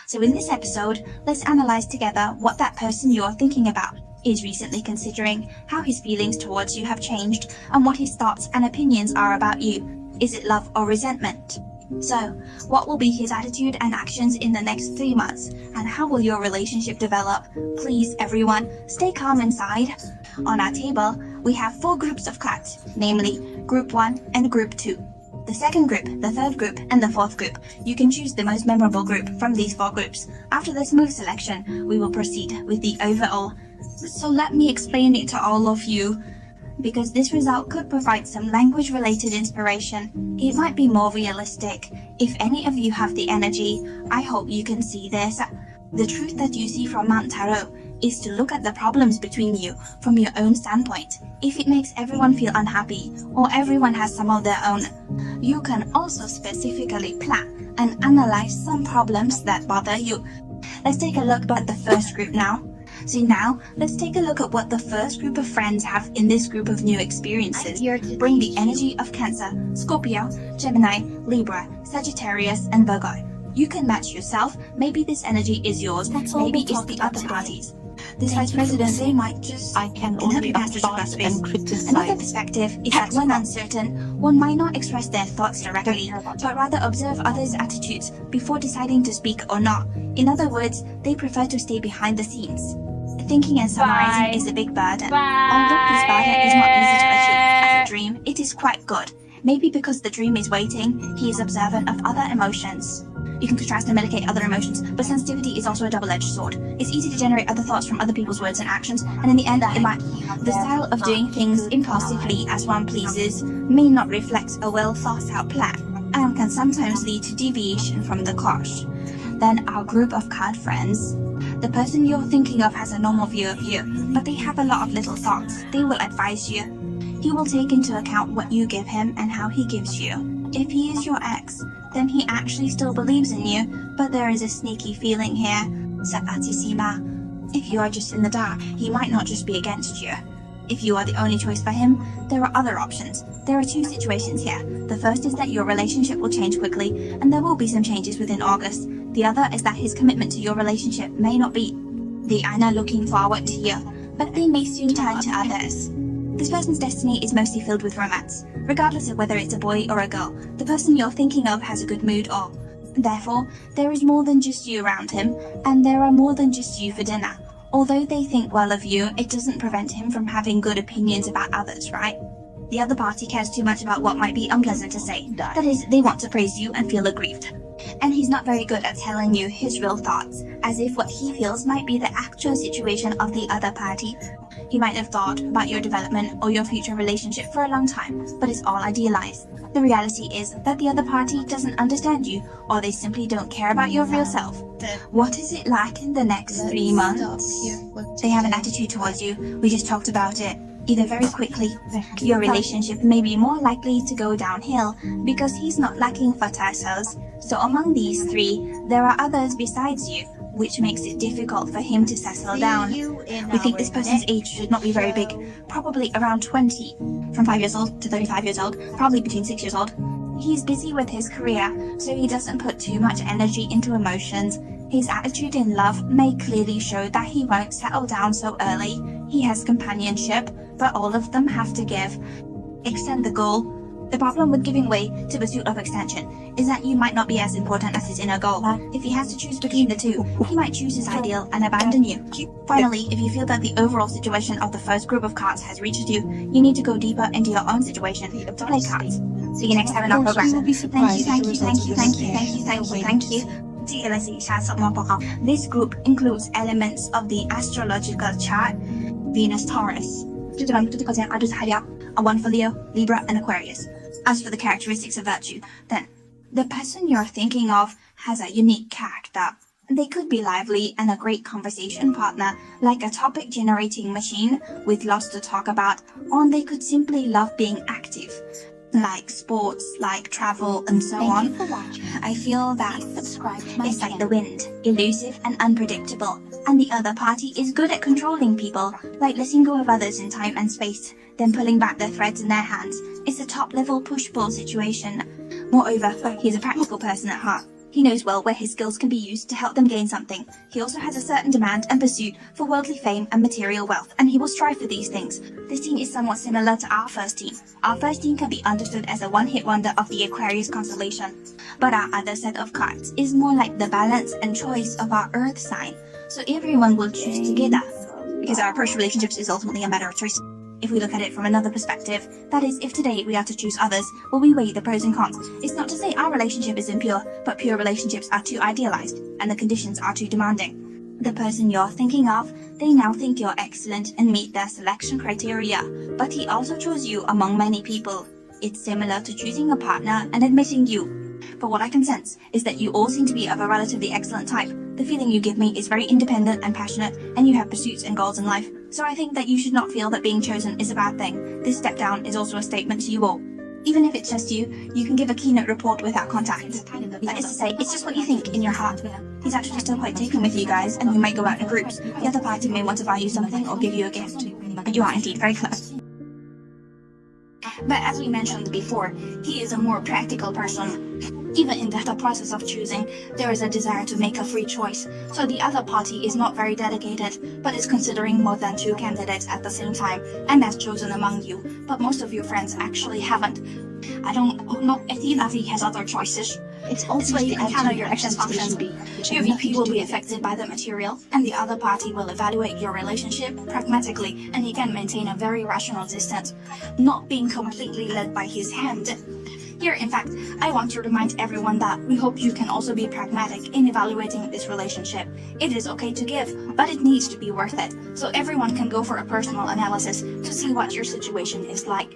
So in this episode, let's analyze together what that person you're thinking about is recently considering, how his feelings towards you have changed, and what his thoughts and opinions are about you. Is it love or resentment? So, what will be his attitude and actions in the next 3 months, and how will your relationship develop? Please, everyone, stay calm inside. On our table, we have 4 groups of cards, namely Group 1 and Group 2. The second group, the third group, and the fourth group. You can choose the most memorable group from these 4 groups. After the smooth selection, we will proceed with the overall. So let me explain it to all of you, because this result could provide some language-related inspiration. It might be more realistic. If any of you have the energy, I hope you can see this. The truth that you see from Mount Tarot is to look at the problems between you from your own standpoint. If it makes everyone feel unhappy, or everyone has some of their own, you can also specifically plan and analyze some problems that bother you. Let's take a look at the first group now. So now, let's take a look at what the first group of friends have in this group of new experiences. Bring the energy of Cancer, Scorpio, Gemini, Libra, Sagittarius, and Virgo. You can match yourself. Maybe this energy is yours, maybe it's the other party's. This vice presidency might just only applaud and criticize. Another perspective is that when uncertain, one might not express their thoughts directly, but rather observe others' attitudes before deciding to speak or not. In other words, they prefer to stay behind the scenes. Thinking and summarizing is a big burden. Although this burden is not easy to achieve as a dream, it is quite good. Maybe because the dream is waiting, he is observant of other emotions. You can contrast and medicate other emotions, but sensitivity is also a double-edged sword. It's easy to generate other thoughts from other people's words and actions, and in the end, it might. The style of doing things impulsively as one pleases may not reflect a well-thought-out plan, and can sometimes lead to deviation from the course. Then our group of card friends. The person you're thinking of has a normal view of you, but they have a lot of little thoughts. They will advise you. He will take into account what you give him and how he gives you. If he is your ex, then he actually still believes in you, but there is a sneaky feeling here. Sapatissima. If you are just in the dark, he might not just be against you. If you are the only choice for him, there are other options. There are 2 situations here. The first is that your relationship will change quickly, and there will be some changes within August. The other is that his commitment to your relationship may not be. They are now looking forward to you, but they may soon turn to others. This person's destiny is mostly filled with romance. Regardless of whether it's a boy or a girl, the person you're thinking of has a good mood or... Therefore, there is more than just you around him, and there are more than just you for dinner. Although they think well of you, it doesn't prevent him from having good opinions about others, right? The other party cares too much about what might be unpleasant to say. That is, they want to praise you and feel aggrieved. And he's not very good at telling you his real thoughts, as if what he feels might be the actual situation of the other party. He might have thought about your development or your future relationship for a long time, but it's all idealized. The reality is that the other party doesn't understand you, or they simply don't care about your real self. What is it like in the next 3 months? They have an attitude towards you. We just talked about it. Either very quickly, your relationship may be more likely to go downhill because he's not lacking fertile cells. So among these 3, there are others besides you, which makes it difficult for him to settle down. We think this person's age should not be very big, probably around 20, from 5 years old to 35 years old, probably between 6 years old. He's busy with his career, so he doesn't put too much energy into emotions. His attitude in love may clearly show that he won't settle down so early. He has companionship, but all of them have to give. Extend the goal. The problem with giving way to pursuit of extension is that you might not be as important as his inner goal. If he has to choose between the 2, he might choose his ideal and abandon you. Finally, if you feel that the overall situation of the first group of cards has reached you, you need to go deeper into your own situation to play cards. See you next time in our program. Thank you. 接下来是以下什么报告 This group includes elements of the astrological chart, Venus Taurus. 这个条件就是材料 a one for Leo, Libra, and Aquarius. As for the characteristics of virtue, then the person you're thinking of has a unique character. They could be lively and a great conversation partner, like a topic-generating machine with lots to talk about, or they could simply love being active, like sports, like travel, and so on. I feel that it's like the wind, elusive and unpredictable, and the other party is good at controlling people, like letting go of others in time and space, then pulling back the threads in their hands. It's a top-level push-pull situation. Moreover, he's a practical person at heart. He knows well where his skills can be used to help them gain something. He also has a certain demand and pursuit for worldly fame and material wealth, and he will strive for these things. This scene is somewhat similar to our first scene. Our first scene can be understood as a one-hit wonder of the Aquarius constellation, but our other set of cards is more like the balance and choice of our Earth sign. So everyone will choose together, because our approach to relationships is ultimately a matter of choice. If we look at it from another perspective, that is, if today we are to choose others, will we weigh the pros and cons? It's not to say our relationship is impure, but pure relationships are too idealized, and the conditions are too demanding. The person you're thinking of, they now think you're excellent and meet their selection criteria, but he also chose you among many people. It's similar to choosing a partner and admitting you. But what I can sense is that you all seem to be of a relatively excellent type. The feeling you give me is very independent and passionate, and you have pursuits and goals in life. So I think that you should not feel that being chosen is a bad thing. This step down is also a statement to you all. Even if it's just you, you can give a keynote report without contact. That is to say, it's just what you think in your heart. He's actually still quite taken with you guys, and we might go out in groups. The other party may want to buy you something or give you a gift. But you are indeed very close. But as we mentioned before, he is a more practical person. Even in the process of choosing, there is a desire to make a free choice. So the other party is not very dedicated, but is considering more than 2 candidates at the same time, and has chosen among you. But most of your friends actually haven't. I don't know if he has other choices. It's also you can counter your actions functions. Your VP will be affected by the material, and the other party will evaluate your relationship pragmatically, and he can maintain a very rational distance, not being completely led by his hand. Here, in fact, I want to remind everyone that we hope you can also be pragmatic in evaluating this relationship. It is okay to give, but it needs to be worth it, so everyone can go for a personal analysis to see what your situation is like.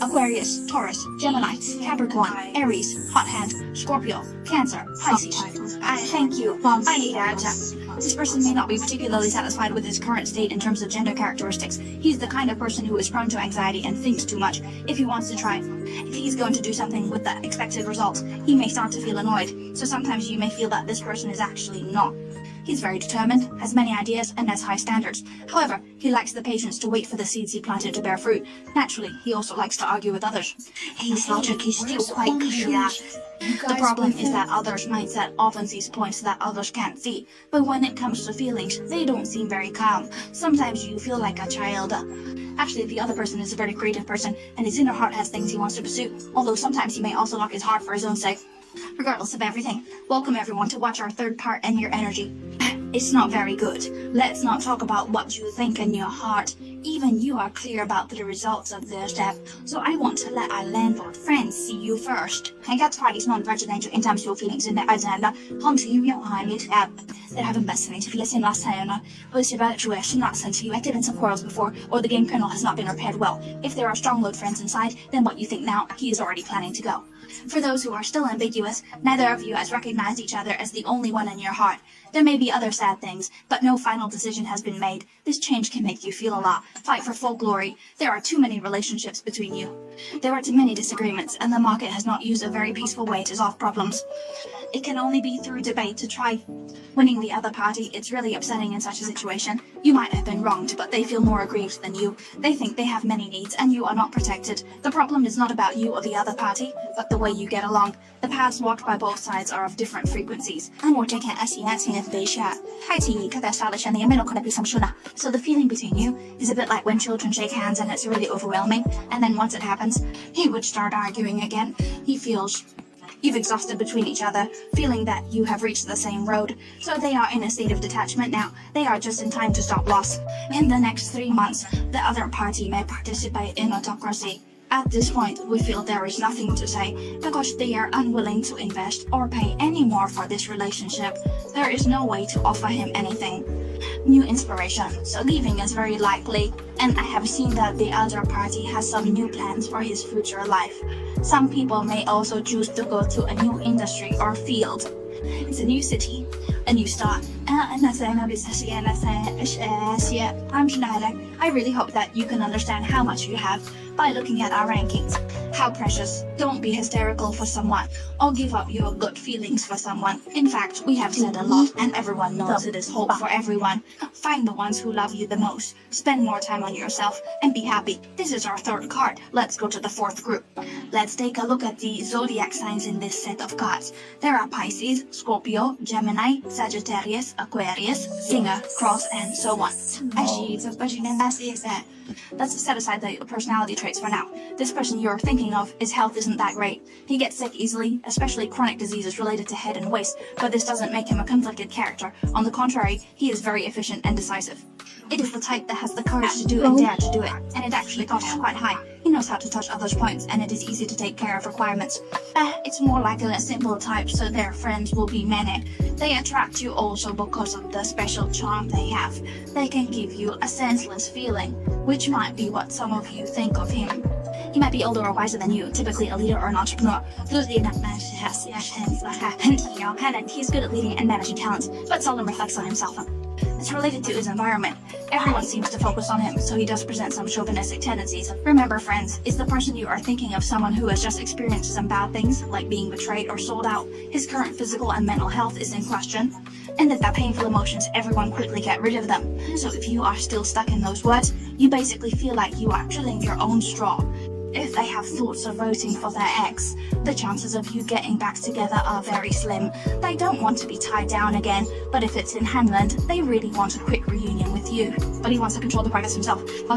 Aquarius, Taurus, Gemini, Capricorn, Aries, Hot Hand, Scorpio, Cancer, Pisces. Thank you. This person may not be particularly satisfied with his current state in terms of gender characteristics. He's the kind of person who is prone to anxiety and thinks too much. If he wants to try, if he's going to do something with the expected results, he may start to feel annoyed. So sometimes you may feel that this person is actually not. He's very determined, has many ideas, and has high standards. However, he lacks the patience to wait for the seeds he planted to bear fruit. Naturally, he also likes to argue with others. His logic is still quite clear. The problem is that others' mindset often sees points that others can't see. But when it comes to feelings, they don't seem very calm. Sometimes you feel like a child. Actually, the other person is a very creative person, and his inner heart has things he wants to pursue. Although sometimes he may also lock his heart for his own sake. Regardless of everything, welcome everyone to watch our third part and your energy. It's not very good. Let's not talk about what you think in your heart. Even you are clear about the results of their step, so I want to let our landlord friends see you first. I got parties non-residential in terms of your feelings in the agenda. Hunting your highlight app. There haven't been any to listen last time, but it's about it not since you acted in some quarrels before, or the game kernel has not been repaired well. If there are strong-load friends inside, then what you think now, he is already planning to go. For those who are still ambiguous, neither of you has recognized each other as the only one in your heart. There may be other sad things, but no final decision has been made. This change can make you feel a lot. Fight for full glory. There are too many relationships between you. There are too many disagreements, and the market has not used a very peaceful way to solve problems. It can only be through debate to try winning the other party. It's really upsetting in such a situation. You might have been wronged, but they feel more aggrieved than you. They think they have many needs, and you are not protected. The problem is not about you or the other party, but the way you get along. The paths walked by both sides are of different frequencies. So the feeling between you is a bit like when children shake hands and it's really overwhelming, and then once it happens, he would start arguing again. He feels you've exhausted between each other, feeling that you have reached the same road. So they are in a state of detachment now. They are just in time to stop loss. In the next 3 months, the other party may participate in autocracy. At this point, we feel there is nothing to say because they are unwilling to invest or pay any more for this relationship. There is no way to offer him anything. New inspiration, so leaving is very likely, and I have seen that the other party has some new plans for his future life. Some people may also choose to go to a new industry or field. It's a new city, a new start, I'm Schneider. I really hope that you can understand how much you have by looking at our rankings. How precious. Don't be hysterical for someone or give up your good feelings for someone. In fact, we have said a lot and everyone knows it is hope for everyone. Find the ones who love you the most. Spend more time on yourself and be happy. This is our third card. Let's go to the fourth group. Let's take a look at the zodiac signs in this set of cards. There are Pisces, Scorpio, Gemini, Sagittarius, Aquarius, Singer, Cross, and so on. Let's set aside the personality traits for now. This person you're thinking of, his health isn't that great. He gets sick easily, especially chronic diseases related to head and waist, but this doesn't make him a conflicted character. On the contrary, he is very efficient and decisive. It is the type that has the courage to do and dare to do it, and it actually costs quite high. He knows how to touch others' points, and it is easy to take care of requirements. It's more like a simple type, so their friends will be many. They attract you also because of the special charm they have. They can give you a senseless feeling, which might be what some of you think of him. He might be older or wiser than you, typically a leader or an entrepreneur. He's good at leading and managing talents, but seldom reflects on himself. It's related to his environment. Everyone seems to focus on him, so he does present some chauvinistic tendencies. Remember, friends, is the person you are thinking of someone who has just experienced some bad things, like being betrayed or sold out? His current physical and mental health is in question, and that painful emotions, everyone quickly get rid of them. So if you are still stuck in those words, you basically feel like you are filling your own straw. If they have thoughts of voting for their ex, the chances of you getting back together are very slim. They don't want to be tied down again, but if it's in Hanland, they really want a quick reunion with you. But he wants to control the progress himself. He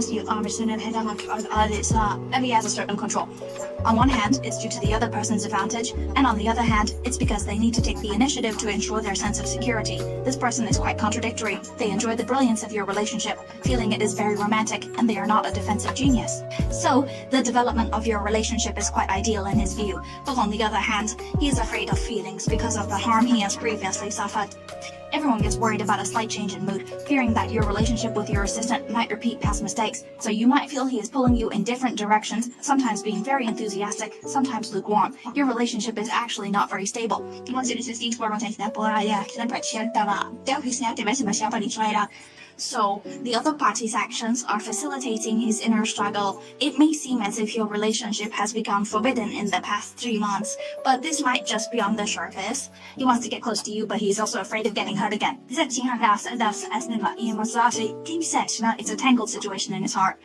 has a certain control. On one hand, it's due to the other person's advantage, and on the other hand, it's because they need to take the initiative to ensure their sense of security. This person is quite contradictory. They enjoy the brilliance of your relationship, feeling it is very romantic, and they are not a defensive genius. So, the development of your relationship is quite ideal in his view, but on the other hand, he is afraid of feelings because of the harm he has previously suffered. Everyone gets worried about a slight change in mood, fearing that your relationship with your assistant might repeat past mistakes, so you might feel he is pulling you in different directions, sometimes being very enthusiastic, sometimes lukewarm. Your relationship is actually not very stable. So, the other party's actions are facilitating his inner struggle. It may seem as if your relationship has become forbidden in the past 3 months, but this might just be on the surface. He wants to get close to you, but he's also afraid of getting hurt again. It's a tangled situation in his heart.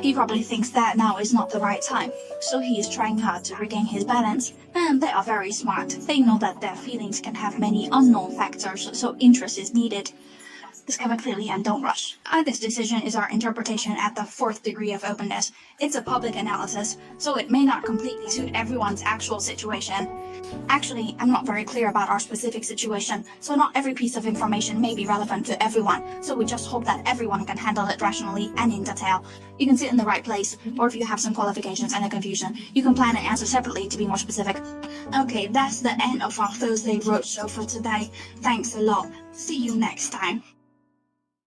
He probably thinks that now is not the right time, so he is trying hard to regain his balance. And they are very smart. They know that their feelings can have many unknown factors, so interest is needed. Discover clearly and don't rush. This decision is our interpretation at the 4th degree of openness. It's a public analysis, so it may not completely suit everyone's actual situation. Actually, I'm not very clear about our specific situation, so not every piece of information may be relevant to everyone, so we just hope that everyone can handle it rationally and in detail. You can sit in the right place, or if you have some qualifications and a confusion, you can plan and answer separately to be more specific. Okay, that's the end of our Thursday roadshow for today. Thanks a lot. See you next time.